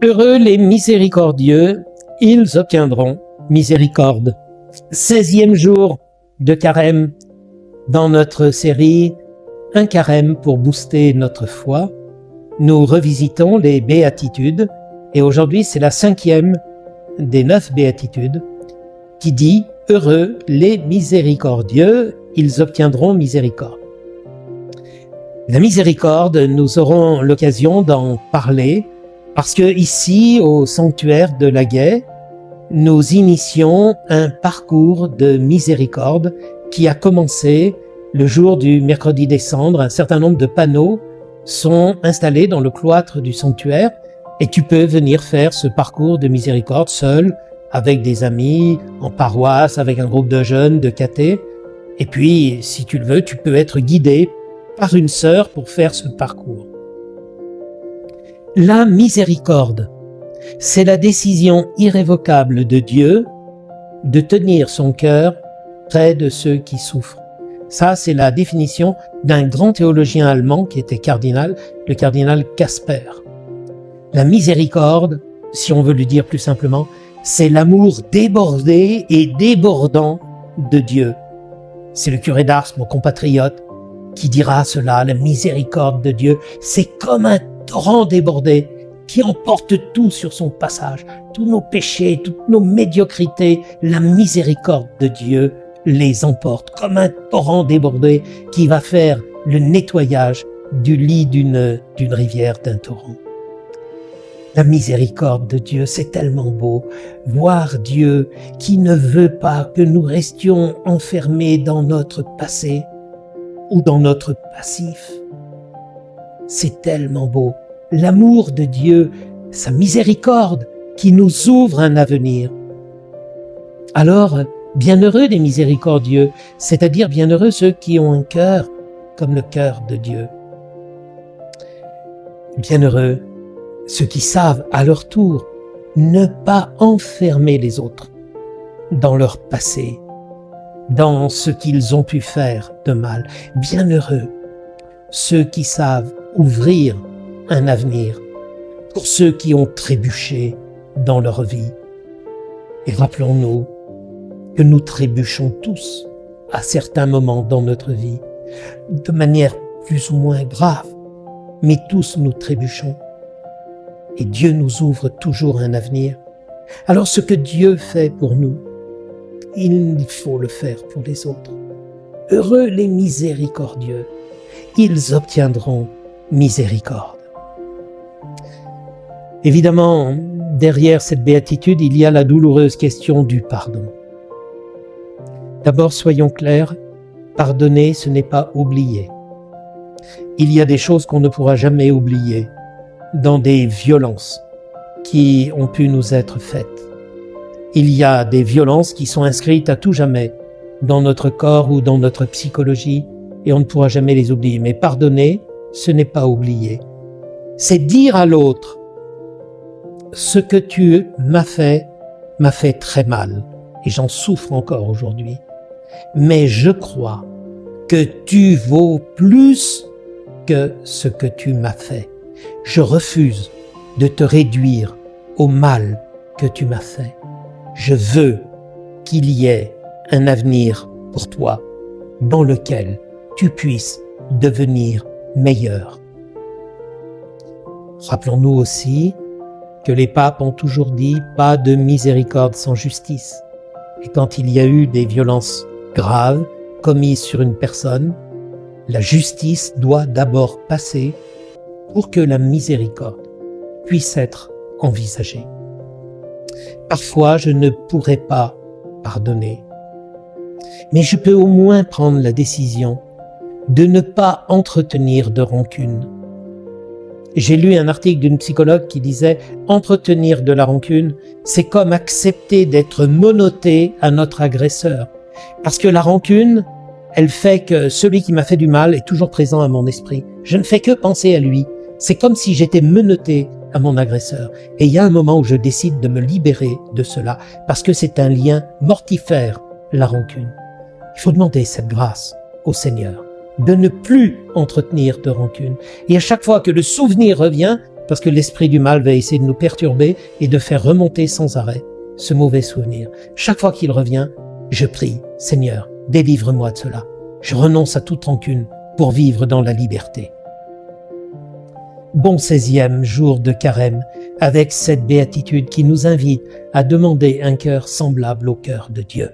Heureux les miséricordieux, ils obtiendront miséricorde. 16e jour de carême dans notre série Un carême pour booster notre foi. Nous revisitons les béatitudes et aujourd'hui c'est la 5e des 9 béatitudes qui dit « Heureux les miséricordieux, ils obtiendront miséricorde ». La miséricorde, nous aurons l'occasion d'en parler parce que ici, au sanctuaire de la Gaie, nous initions un parcours de miséricorde qui a commencé le jour du mercredi des cendres. Un certain nombre de panneaux sont installés dans le cloître du sanctuaire et tu peux venir faire ce parcours de miséricorde seul, avec des amis, en paroisse, avec un groupe de jeunes, de cathés. Et puis, si tu le veux, tu peux être guidé par une sœur pour faire ce parcours. La miséricorde, c'est la décision irrévocable de Dieu de tenir son cœur près de ceux qui souffrent. Ça, c'est la définition d'un grand théologien allemand qui était cardinal, le cardinal Casper. La miséricorde, si on veut le dire plus simplement, c'est l'amour débordé et débordant de Dieu. C'est le curé d'Ars, mon compatriote, qui dira cela, la miséricorde de Dieu, c'est comme un torrent débordé qui emporte tout sur son passage, tous nos péchés, toutes nos médiocrités, la miséricorde de Dieu les emporte comme un torrent débordé qui va faire le nettoyage du lit d'une rivière, d'un torrent. La miséricorde de Dieu, c'est tellement beau, voir Dieu qui ne veut pas que nous restions enfermés dans notre passé ou dans notre passif. C'est tellement beau. L'amour de Dieu, sa miséricorde qui nous ouvre un avenir. Alors, bienheureux les miséricordieux, c'est-à-dire bienheureux ceux qui ont un cœur comme le cœur de Dieu. Bienheureux ceux qui savent à leur tour ne pas enfermer les autres dans leur passé, dans ce qu'ils ont pu faire de mal. Bienheureux ceux qui savent ouvrir un avenir pour ceux qui ont trébuché dans leur vie. Et rappelons-nous que nous trébuchons tous à certains moments dans notre vie, de manière plus ou moins grave, mais tous nous trébuchons. Et Dieu nous ouvre toujours un avenir. Alors ce que Dieu fait pour nous, il faut le faire pour les autres. Heureux les miséricordieux, ils obtiendront miséricorde. Évidemment, derrière cette béatitude, il y a la douloureuse question du pardon. D'abord, soyons clairs, pardonner, ce n'est pas oublier. Il y a des choses qu'on ne pourra jamais oublier dans des violences qui ont pu nous être faites. Il y a des violences qui sont inscrites à tout jamais dans notre corps ou dans notre psychologie et on ne pourra jamais les oublier. Mais pardonner, ce n'est pas oublier. C'est dire à l'autre, ce que tu m'as fait très mal et j'en souffre encore aujourd'hui. Mais je crois que tu vaux plus que ce que tu m'as fait. Je refuse de te réduire au mal que tu m'as fait. Je veux qu'il y ait un avenir pour toi dans lequel tu puisses devenir meilleur. Rappelons-nous aussi que les papes ont toujours dit « pas de miséricorde sans justice ». Et quand il y a eu des violences graves commises sur une personne, la justice doit d'abord passer pour que la miséricorde puisse être envisagée. Parfois, je ne pourrai pas pardonner, mais je peux au moins prendre la décision de ne pas entretenir de rancune. J'ai lu un article d'une psychologue qui disait « Entretenir de la rancune, c'est comme accepter d'être menotté à notre agresseur. » Parce que la rancune, elle fait que celui qui m'a fait du mal est toujours présent à mon esprit. Je ne fais que penser à lui. C'est comme si j'étais menotté à mon agresseur. Et il y a un moment où je décide de me libérer de cela, parce que c'est un lien mortifère, la rancune. Il faut demander cette grâce au Seigneur, de ne plus entretenir de rancune. Et à chaque fois que le souvenir revient, parce que l'esprit du mal va essayer de nous perturber et de faire remonter sans arrêt ce mauvais souvenir. Chaque fois qu'il revient, je prie, Seigneur, délivre-moi de cela. Je renonce à toute rancune pour vivre dans la liberté. Bon 16e jour de carême, avec cette béatitude qui nous invite à demander un cœur semblable au cœur de Dieu.